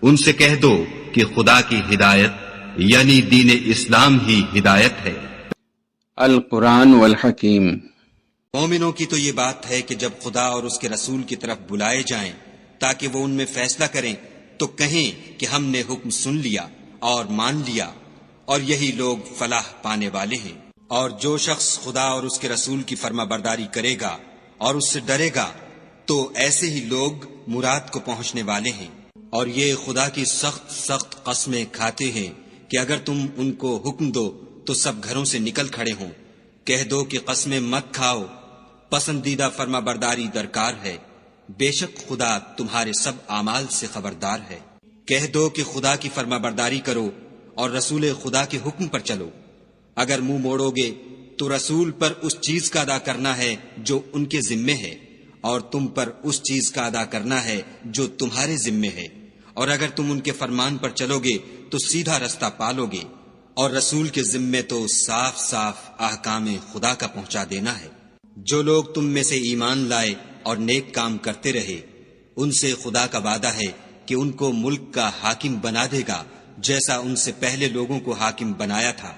ان سے کہہ دو کہ خدا کی ہدایت یعنی دین اسلام ہی ہدایت ہے۔ القرآن والحکیم۔ مومنوں کی تو یہ بات ہے کہ جب خدا اور اس کے رسول کی طرف بلائے جائیں تاکہ وہ ان میں فیصلہ کریں تو کہیں کہ ہم نے حکم سن لیا اور مان لیا، اور یہی لوگ فلاح پانے والے ہیں۔ اور جو شخص خدا اور اس کے رسول کی فرما برداری کرے گا اور اس سے ڈرے گا تو ایسے ہی لوگ مراد کو پہنچنے والے ہیں۔ اور یہ خدا کی سخت سخت قسمیں کھاتے ہیں کہ اگر تم ان کو حکم دو تو سب گھروں سے نکل کھڑے ہوں۔ کہہ دو کہ قسمیں مت کھاؤ، پسندیدہ فرما برداری درکار ہے، بے شک خدا تمہارے سب اعمال سے خبردار ہے۔ کہہ دو کہ خدا کی فرما برداری کرو اور رسول خدا کے حکم پر چلو۔ اگر منہ موڑو گے تو رسول پر اس چیز کا ادا کرنا ہے جو ان کے ذمے ہے، اور تم پر اس چیز کا ادا کرنا ہے جو تمہارے ذمے ہے، اور اگر تم ان کے فرمان پر چلو گے تو سیدھا رستہ پالو گے۔ اور رسول کے ذمے تو صاف صاف احکام خدا کا پہنچا دینا ہے۔ جو لوگ تم میں سے ایمان لائے اور نیک کام کرتے رہے ان سے خدا کا وعدہ ہے کہ ان کو ملک کا حاکم بنا دے گا جیسا ان سے پہلے لوگوں کو حاکم بنایا تھا،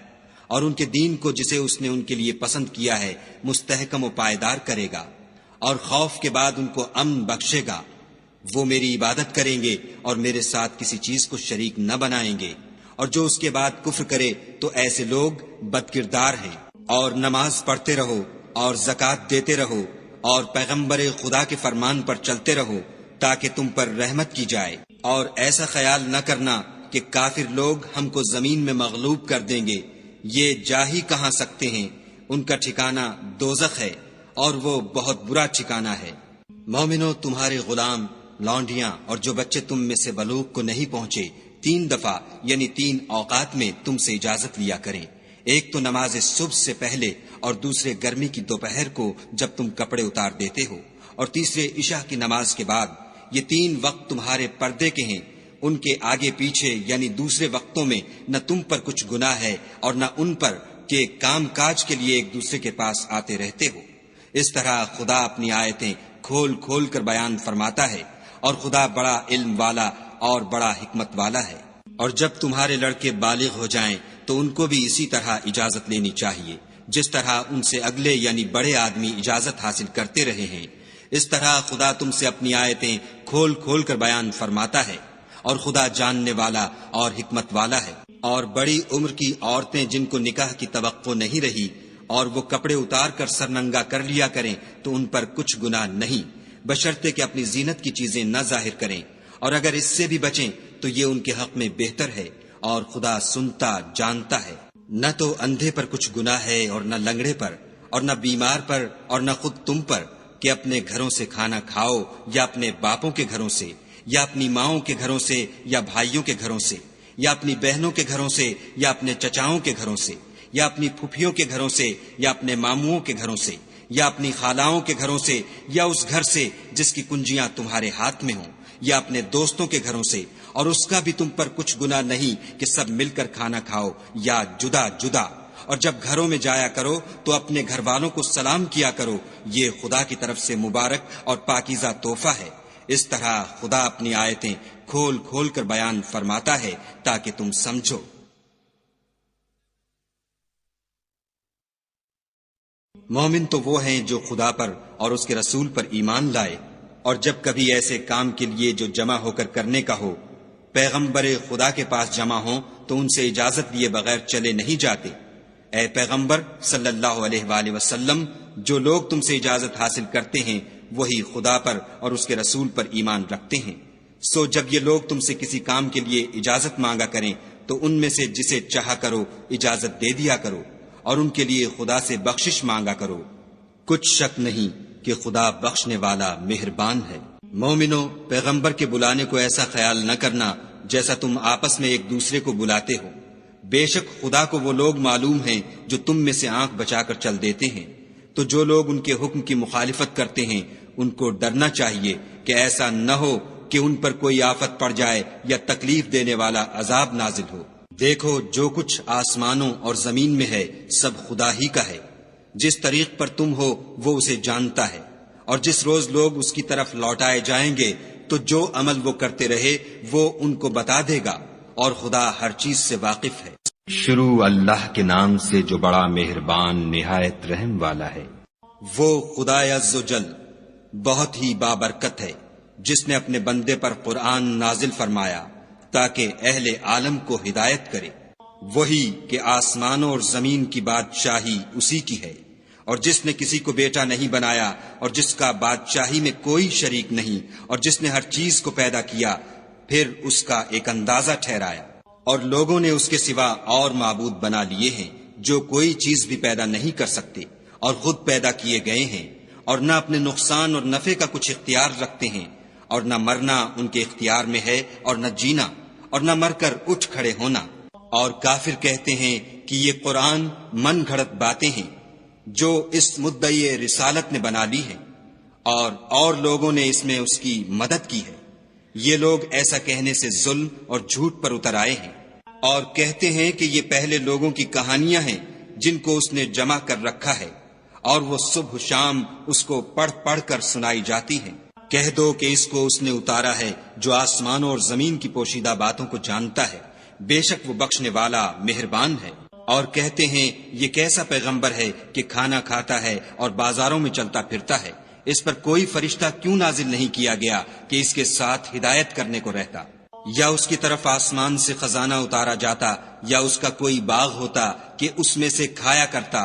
اور ان کے دین کو جسے اس نے ان کے لیے پسند کیا ہے مستحکم و پائیدار کرے گا، اور خوف کے بعد ان کو امن بخشے گا۔ وہ میری عبادت کریں گے اور میرے ساتھ کسی چیز کو شریک نہ بنائیں گے، اور جو اس کے بعد کفر کرے تو ایسے لوگ بدکردار ہیں۔ اور نماز پڑھتے رہو اور زکوٰۃ دیتے رہو اور پیغمبر خدا کے فرمان پر چلتے رہو تاکہ تم پر رحمت کی جائے، اور ایسا خیال نہ کرنا کہ کافر لوگ ہم کو زمین میں مغلوب کر دیں گے، یہ جا ہی کہاں سکتے ہیں، ان کا ٹھکانہ دوزخ ہے اور وہ بہت برا ٹھکانہ ہے۔ مومنو، تمہارے غلام، لونڈیاں اور جو بچے تم میں سے بلوغ کو نہیں پہنچے 3 دفعہ یعنی 3 اوقات میں تم سے اجازت لیا کریں، ایک تو نماز صبح سے پہلے، اور دوسرے گرمی کی دوپہر کو جب تم کپڑے اتار دیتے ہو، اور تیسرے عشاء کی نماز کے بعد۔ یہ 3 وقت تمہارے پردے کے ہیں، ان کے آگے پیچھے یعنی دوسرے وقتوں میں نہ تم پر کچھ گناہ ہے اور نہ ان پر کہ کام کاج کے لیے ایک دوسرے کے پاس آتے رہتے ہو۔ اس طرح خدا اپنی آیتیں کھول کھول کر بیان فرماتا ہے، اور خدا بڑا علم والا اور بڑا حکمت والا ہے۔ اور جب تمہارے لڑکے بالغ ہو جائیں تو ان کو بھی اسی طرح اجازت لینی چاہیے جس طرح ان سے اگلے یعنی بڑے آدمی اجازت حاصل کرتے رہے ہیں۔ اس طرح خدا تم سے اپنی آیتیں کھول کھول کر بیان فرماتا ہے، اور خدا جاننے والا اور حکمت والا ہے۔ اور بڑی عمر کی عورتیں جن کو نکاح کی توقع نہیں رہی اور وہ کپڑے اتار کر سر ننگا کر لیا کریں تو ان پر کچھ گناہ نہیں، بشرطے کہ اپنی زینت کی چیزیں نہ ظاہر کریں، اور اگر اس سے بھی بچیں تو یہ ان کے حق میں بہتر ہے، اور خدا سنتا جانتا ہے۔ نہ تو اندھے پر کچھ گناہ ہے اور نہ لنگڑے پر اور نہ بیمار پر اور نہ خود تم پر کہ اپنے گھروں سے کھانا کھاؤ، یا اپنے باپوں کے گھروں سے، یا اپنی ماؤں کے گھروں سے، یا بھائیوں کے گھروں سے، یا اپنی بہنوں کے گھروں سے، یا اپنے چچاؤں کے گھروں سے، یا اپنی پھپھیوں کے گھروں سے، یا اپنے ماموؤں کے گھروں سے، یا اپنی خالاؤں کے گھروں سے، یا اس گھر سے جس کی کنجیاں تمہارے ہاتھ میں ہوں، یا اپنے دوستوں کے گھروں سے، اور اس کا بھی تم پر کچھ گناہ نہیں کہ سب مل کر کھانا کھاؤ یا جدا جدا۔ اور جب گھروں میں جایا کرو تو اپنے گھر والوں کو سلام کیا کرو، یہ خدا کی طرف سے مبارک اور پاکیزہ تحفہ ہے۔ اس طرح خدا اپنی آیتیں کھول کھول کر بیان فرماتا ہے تاکہ تم سمجھو۔ مومن تو وہ ہیں جو خدا پر اور اس کے رسول پر ایمان لائے، اور جب کبھی ایسے کام کے لیے جو جمع ہو کر کرنے کا ہو پیغمبر خدا کے پاس جمع ہوں تو ان سے اجازت لیے بغیر چلے نہیں جاتے۔ اے پیغمبر صلی اللہ علیہ وآلہ وسلم، جو لوگ تم سے اجازت حاصل کرتے ہیں وہی خدا پر اور اس کے رسول پر ایمان رکھتے ہیں۔ سو جب یہ لوگ تم سے کسی کام کے لیے اجازت مانگا کریں تو ان میں سے جسے چاہا کرو اجازت دے دیا کرو، اور ان کے لیے خدا سے بخشش مانگا کرو، کچھ شک نہیں کہ خدا بخشنے والا مہربان ہے۔ مومنو، پیغمبر کے بلانے کو ایسا خیال نہ کرنا جیسا تم آپس میں ایک دوسرے کو بلاتے ہو، بے شک خدا کو وہ لوگ معلوم ہیں جو تم میں سے آنکھ بچا کر چل دیتے ہیں۔ تو جو لوگ ان کے حکم کی مخالفت کرتے ہیں ان کو ڈرنا چاہیے کہ ایسا نہ ہو کہ ان پر کوئی آفت پڑ جائے یا تکلیف دینے والا عذاب نازل ہو۔ دیکھو، جو کچھ آسمانوں اور زمین میں ہے سب خدا ہی کا ہے، جس طریق پر تم ہو وہ اسے جانتا ہے، اور جس روز لوگ اس کی طرف لوٹائے جائیں گے تو جو عمل وہ کرتے رہے وہ ان کو بتا دے گا، اور خدا ہر چیز سے واقف ہے۔ شروع اللہ کے نام سے جو بڑا مہربان نہایت رحم والا ہے۔ وہ خدائے عز و جل بہت ہی بابرکت ہے، جس نے اپنے بندے پر قرآن نازل فرمایا تاکہ اہل عالم کو ہدایت کرے۔ وہی کہ آسمانوں اور زمین کی بادشاہی اسی کی ہے، اور جس نے کسی کو بیٹا نہیں بنایا، اور جس کا بادشاہی میں کوئی شریک نہیں، اور جس نے ہر چیز کو پیدا کیا پھر اس کا ایک اندازہ ٹھہرایا۔ اور لوگوں نے اس کے سوا اور معبود بنا لیے ہیں جو کوئی چیز بھی پیدا نہیں کر سکتے اور خود پیدا کیے گئے ہیں، اور نہ اپنے نقصان اور نفع کا کچھ اختیار رکھتے ہیں، اور نہ مرنا ان کے اختیار میں ہے اور نہ جینا، اور نہ مر کر اٹھ کھڑے ہونا۔ اور کافر کہتے ہیں کہ یہ قرآن من گھڑت باتیں ہیں جو اس مدعی رسالت نے بنا لی ہیں، اور لوگوں نے اس میں اس کی مدد کی ہے۔ یہ لوگ ایسا کہنے سے ظلم اور جھوٹ پر اتر آئے ہیں، اور کہتے ہیں کہ یہ پہلے لوگوں کی کہانیاں ہیں جن کو اس نے جمع کر رکھا ہے، اور وہ صبح شام اس کو پڑھ پڑھ کر سنائی جاتی ہیں۔ کہہ دو کہ اس کو اس نے اتارا ہے جو آسمانوں اور زمین کی پوشیدہ باتوں کو جانتا ہے، بے شک وہ بخشنے والا مہربان ہے۔ اور کہتے ہیں یہ کیسا پیغمبر ہے کہ کھانا کھاتا ہے اور بازاروں میں چلتا پھرتا ہے، اس پر کوئی فرشتہ کیوں نازل نہیں کیا گیا کہ اس کے ساتھ ہدایت کرنے کو رہتا؟ یا اس کی طرف آسمان سے خزانہ اتارا جاتا، یا اس کا کوئی باغ ہوتا کہ اس میں سے کھایا کرتا۔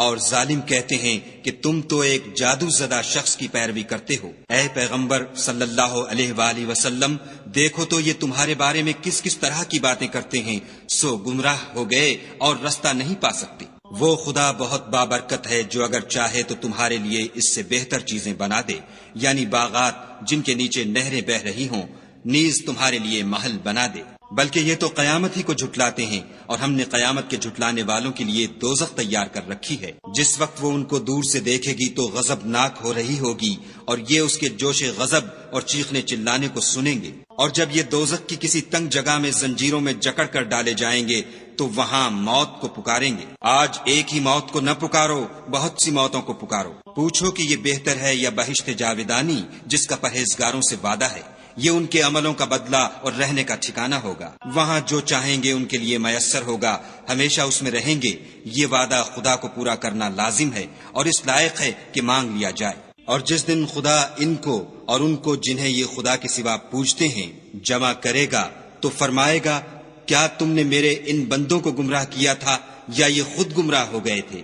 اور ظالم کہتے ہیں کہ تم تو ایک جادو زدہ شخص کی پیروی کرتے ہو۔ اے پیغمبر صلی اللہ علیہ وآلہ وسلم، دیکھو تو یہ تمہارے بارے میں کس کس طرح کی باتیں کرتے ہیں، سو گمراہ ہو گئے اور رستہ نہیں پا سکتے۔ وہ خدا بہت بابرکت ہے جو اگر چاہے تو تمہارے لیے اس سے بہتر چیزیں بنا دے، یعنی باغات جن کے نیچے نہریں بہہ رہی ہوں، نیز تمہارے لیے محل بنا دے۔ بلکہ یہ تو قیامت ہی کو جھٹلاتے ہیں، اور ہم نے قیامت کے جھٹلانے والوں کے لیے دوزخ تیار کر رکھی ہے۔ جس وقت وہ ان کو دور سے دیکھے گی تو غضبناک ہو رہی ہوگی، اور یہ اس کے جوش غضب اور چیخنے چلانے کو سنیں گے۔ اور جب یہ دوزخ کی کسی تنگ جگہ میں زنجیروں میں جکڑ کر ڈالے جائیں گے تو وہاں موت کو پکاریں گے۔ آج ایک ہی موت کو نہ پکارو، بہت سی موتوں کو پکارو۔ پوچھو کہ یہ بہتر ہے یا بہشت جاودانی جس کا پرہیزگاروں سے وعدہ ہے؟ یہ ان کے عملوں کا بدلہ اور رہنے کا ٹھکانہ ہوگا۔ وہاں جو چاہیں گے ان کے لیے میسر ہوگا، ہمیشہ اس میں رہیں گے۔ یہ وعدہ خدا کو پورا کرنا لازم ہے اور اس لائق ہے کہ مانگ لیا جائے۔ اور جس دن خدا ان کو اور ان کو جنہیں یہ خدا کے سوا پوجتے ہیں جمع کرے گا تو فرمائے گا، کیا تم نے میرے ان بندوں کو گمراہ کیا تھا یا یہ خود گمراہ ہو گئے تھے؟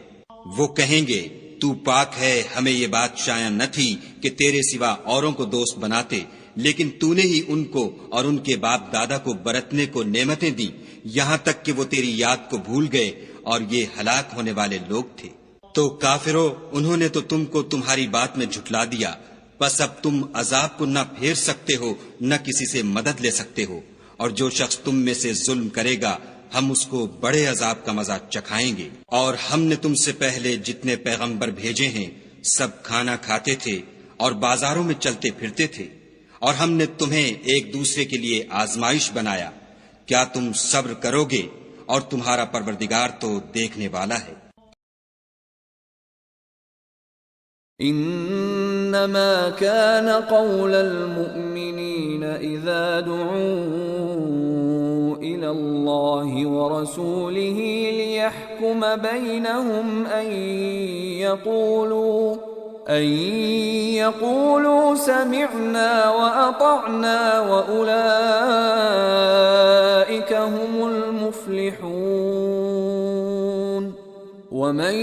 وہ کہیں گے، تو پاک ہے، ہمیں یہ بات شایع نہ تھی کہ تیرے سوا اوروں کو دوست بناتے، لیکن تو نے ہی ان کو اور ان کے باپ دادا کو برتنے کو نعمتیں دیں، یہاں تک کہ وہ تیری یاد کو بھول گئے، اور یہ ہلاک ہونے والے لوگ تھے۔ تو کافرو، انہوں نے تو تم کو تمہاری بات میں جھٹلا دیا، بس اب تم عذاب کو نہ پھیر سکتے ہو نہ کسی سے مدد لے سکتے ہو، اور جو شخص تم میں سے ظلم کرے گا ہم اس کو بڑے عذاب کا مزہ چکھائیں گے۔ اور ہم نے تم سے پہلے جتنے پیغمبر بھیجے ہیں سب کھانا کھاتے تھے اور بازاروں میں چلتے پھرتے تھے، اور ہم نے تمہیں ایک دوسرے کے لیے آزمائش بنایا، کیا تم صبر کرو گے؟ اور تمہارا پروردگار تو دیکھنے والا ہے۔ انما كان قول المؤمنين اذا دعوا الى الله ورسوله ليحكم بينهم ان يقولوا سمعنا واطعنا واولئك هم المفلحون ومن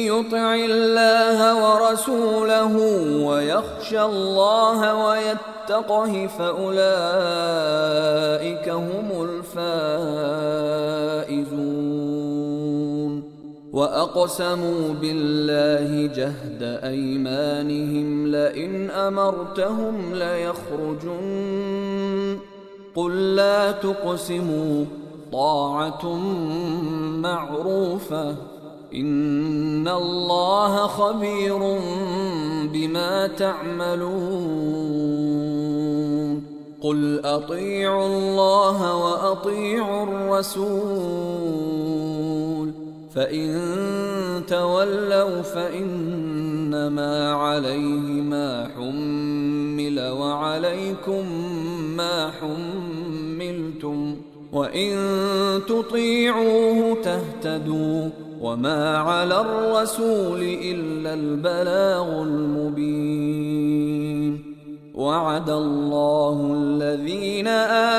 يطع الله ورسوله ويخشى الله ويتقه فأولئك هم الفائزون وأقسموا بالله جهد أيمانهم لئن أمرتهم ليخرجن قل لا تقسموا طاعة معروفة ان اللہ خبیر بما تعملون قل اطیعوا اللہ واطیعوا الرسول فإن تولوا فإنما عليه ما حمل وعليكم ما حملتم وإن تطيعوه تهتدوا وما على الرسول إلا البلاغ المبين. وعد الله الذين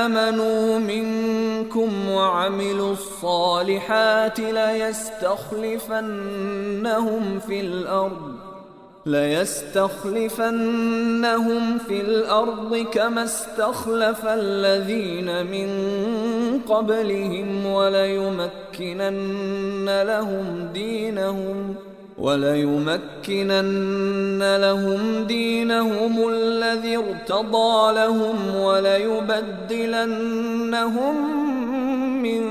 آمنوا منكم وعملوا الصالحات ليستخلفنهم في الأرض كما استخلف الذين من قبلهم وليمكنن لهم دينهم الذي ارتضى لهم وليبدلنهم من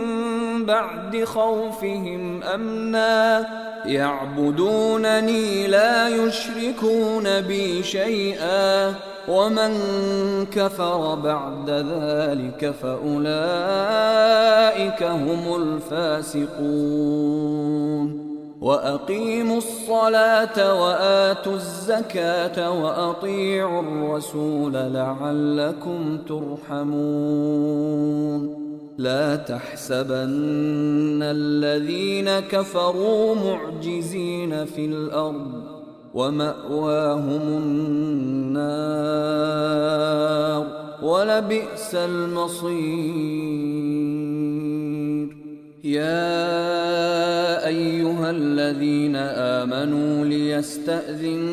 بعد خوفهم أمنا يعبدونني لا يشركون بي شيئا ومن كفر بعد ذلك فأولئك هم الفاسقون. وأقيموا الصلاة وآتوا الزكاة وأطيعوا الرسول لعلكم ترحمون. لا تحسبن الذين كفروا معجزين في الأرض ومأواهم النار ولبئس المصير. يا أيها الذين آمنوا ليستأذنكم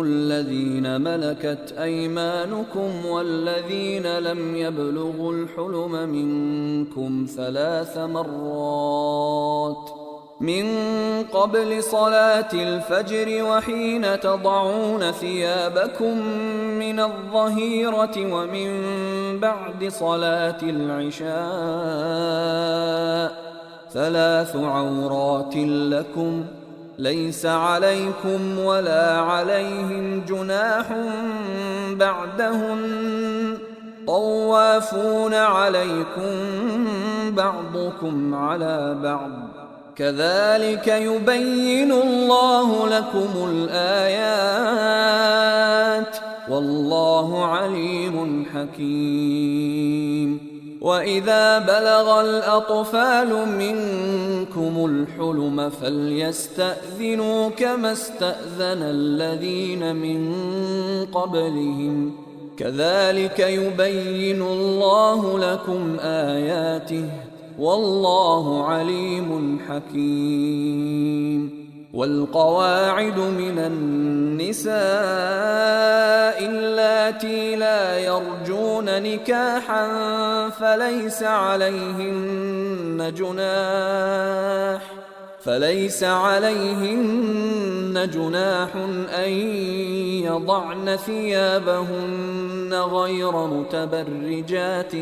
الذين ملكت أيمانكم والذين لم يبلغوا الحلم منكم 3 مرات من قبل صلاة الفجر وحين تضعون ثيابكم من الظهيرة ومن بعد صلاة العشاء 3 عورات لكم ليس عليكم ولا عليهم جناح بعدهن طوافون عليكم بعضكم على بعض كذلك يبين الله لكم الآيات والله عليم حكيم. وإذا بلغ الأطفال منكم الحلم فليستأذنوا كما استأذن الذين من قبلهم كذلك يبين الله لكم آياته والله عليم حكيم. والقواعد من النساء اللاتي لا يرجون نكاحا فليس عليهن جناح أن يضعن ثيابهن غير متبرجات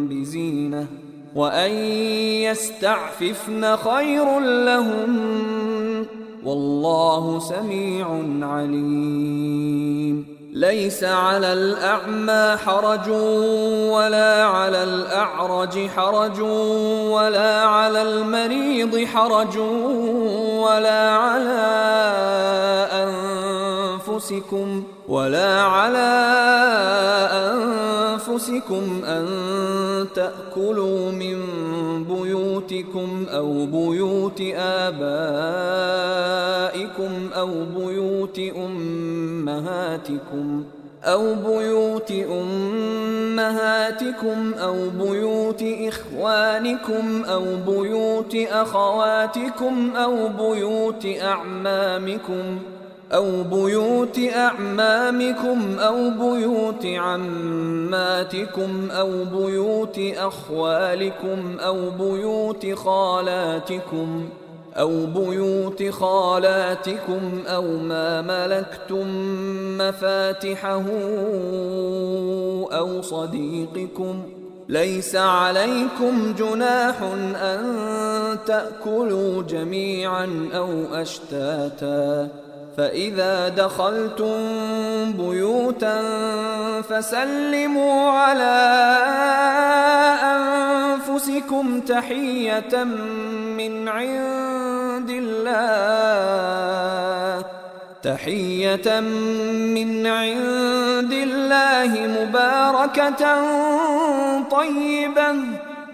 بزينة وأن يستعففن خير لهم والله سميع عليم. ليس على الأعمى حرج ولا على الأعرج حرج ولا على المريض حرج ولا على أنفسكم أن تأكلوا من بيوتكم أو بيوت آبائكم أو بيوت أمهاتكم أو بيوت إخوانكم أو بيوت أخواتكم أو بيوت أعمامكم أو بيوت عماتكم أو بيوت أخوالكم أو بيوت خالاتكم أو ما ملكتم مفاتحه أو صديقكم ليس عليكم جناح أن تأكلوا جميعا أو أشتاتا فإذا دخلتم بيوتا فسلموا على أنفسكم تحية من عند تحية من عند الله مباركة طيبة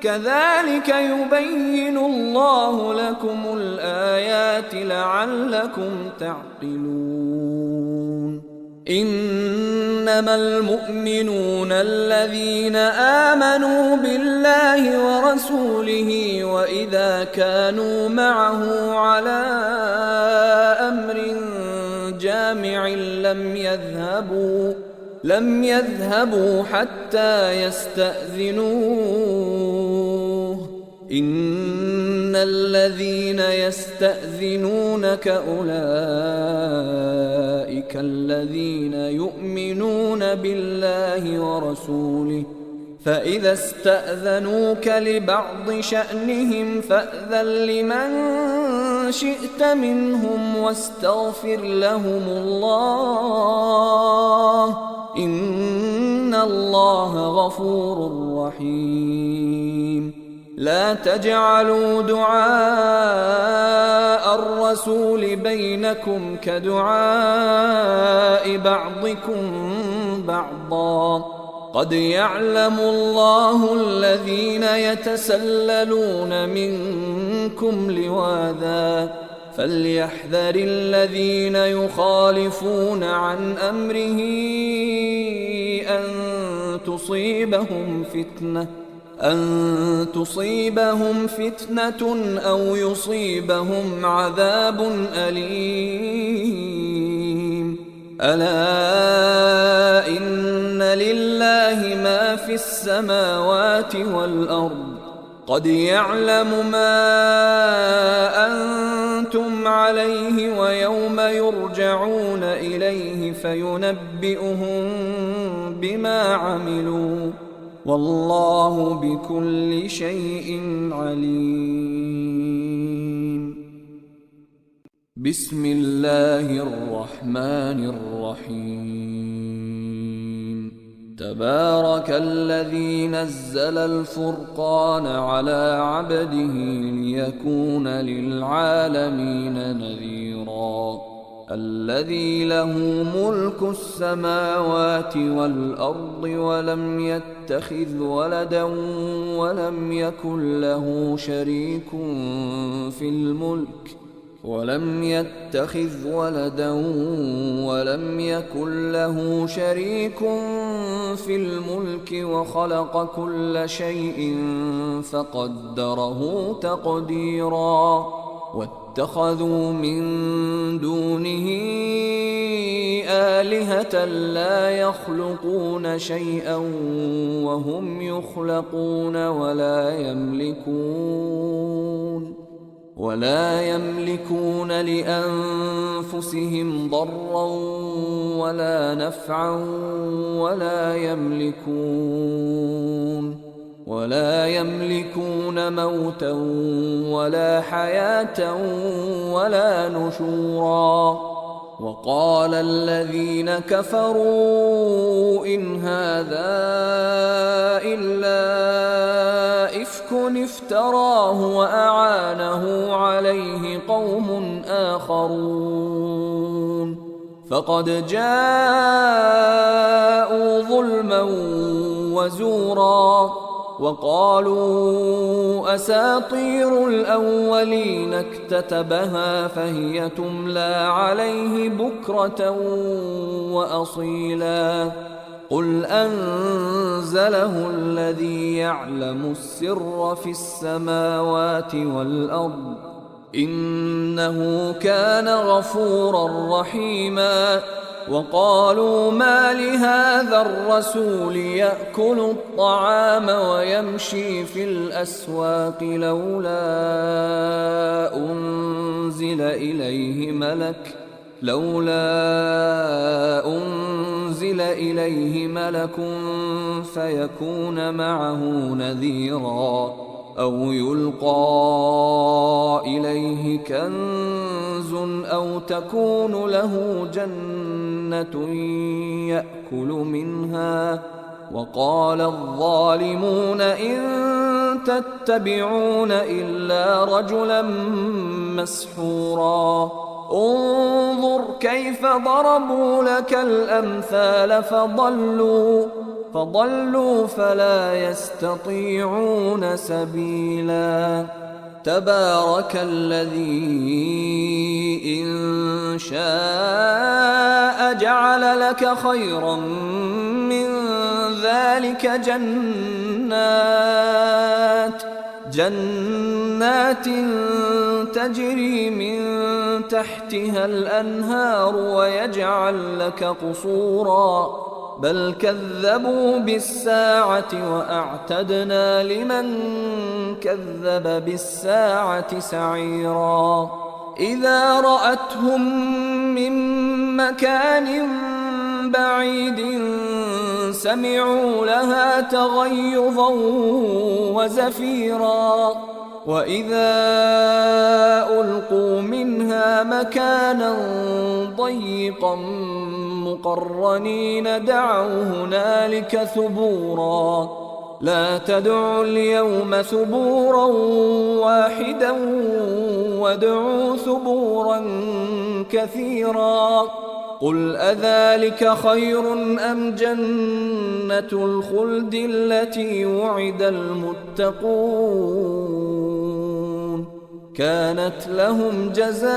كذلك يبين الله لكم الآيات لعلكم تعقلون إنما المؤمنون الذين آمنوا بالله ورسوله وإذا كانوا معه على أمر جامع لم يذهبوا حتى يستأذنوه إن الذين يستأذنونك أولئك الذين يؤمنون بالله ورسوله فإذا استأذنوك لبعض شأنهم فأذن لمن شئت منهم واستغفر لهم الله إن الله غفور رحيم لا تجعلوا دعاء الرسول بينكم كدعاء بعضكم بعضا قد يعلم الله الذين يتسللون منكم لواذا فليحذر الذين يخالفون عن أمره أن تصيبهم فتنة أو يصيبهم عذاب أليم ألا إن لله ما في السماوات والأرض قد يعلم ما أنتم عليه ويوم يرجعون إليه فينبئهم بما عملوا والله بكل شيء عليم بسم الله الرحمن الرحيم تبارك الذي نزل الفرقان على عبده ليكون للعالمين نذيرا الذي له ملك السماوات والأرض ولم يتخذ ولدا ولم يكن له شريك في الملك وخلق كل شيء فقدره تقديرا واتخذوا من دونه آلهة لا يخلقون شيئا وهم يخلقون ولا يملكون لأنفسهم ضرا ولا نفعا ولا يملكون موتا ولا حياة ولا نشورا وقال الذين كفروا إن هذا إلا إفك افتراه وأعانه عليه قوم آخرون فقد جاءوا ظلما وزورا وقالوا أساطير الأولين اكتتبها فهي تملى عليه بكرة وأصيلا قل أنزله الذي يعلم السر في السماوات والأرض إنه كان غفورا رحيما وقالوا ما لهذا الرسول يأكل الطعام ويمشي في الأسواق لولا أنزل إليه ملك فيكون معه نذيرا أو يلقى إليه كنز أو تكون له جنة يأكل منها وقال الظالمون إن تتبعون إلا رجلا مسحورا انظر كيف ضربوا لك الأمثال فضلوا فلا يستطيعون سبيلا تبارك الذي إن شاء جعل لك خيرا من ذلك جنات تجري من تحتها الأنهار ويجعل لك قصورا بل كذبوا بالساعة وأعتدنا لمن كذب بالساعة سعيرا إذا رأتهم من مكان بعيد سمعوا لها تغيظا وزفيرا وإذا ألقوا منها مكانا ضيقا مقرنين دعوا هنالك ثبورا لا تدعوا اليوم ثبورا واحدا وادعوا ثبورا كثيرا قل أذلك خير أم جنة الخلد التي وعد المتقون كانت لهم جزاء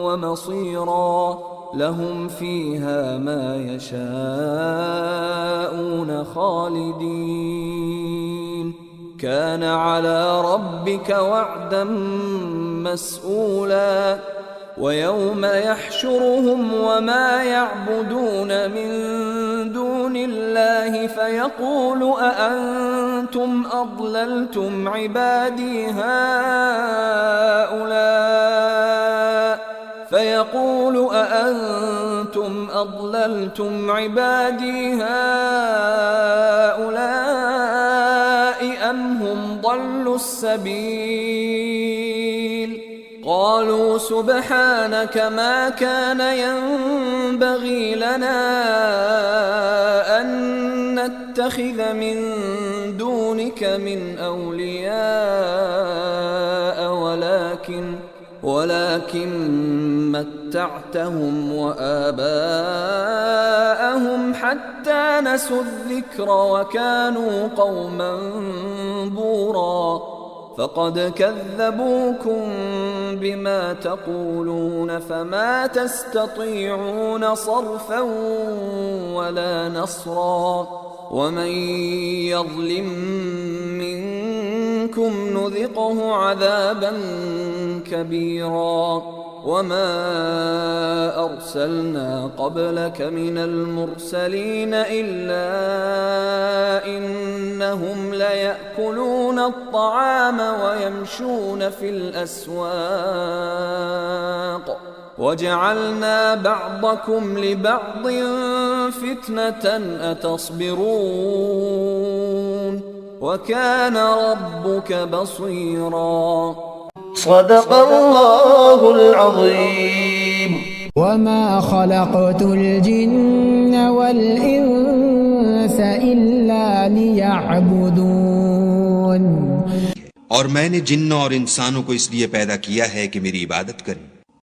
ومصيرا لهم فيها ما يشاءون خالدين كان على ربك وعدا مسئولا ويوم يحشرهم وما يعبدون من دون الله فيقول أأنتم أضللتم عبادي هؤلاء أم هم ضلوا السبيل قالوا سبحانك ما كان ينبغي لنا أن نتخذ من دونك من أولياء ولكن متعتهم وآباءهم حتى نسوا الذكر وكانوا قوما بورا فقد كذبوكم بما تقولون فما تستطيعون صرفا ولا نصرا ومن يظلم منكم نذقه عذابا كبيرا وما أرسلنا قبلك من المرسلين إلا إنهم ليأكلون الطعام ويمشون في الأسواق وجعلنا بعضكم لبعض فتنة أتصبرون وكان ربك بصيرا صدق الله العظيم وما خلقت الجن والإنس إلا ليعبدون और मैंने जिन्न और इंसानों को इसलिए पैदा किया है कि मेरी इबादत करें।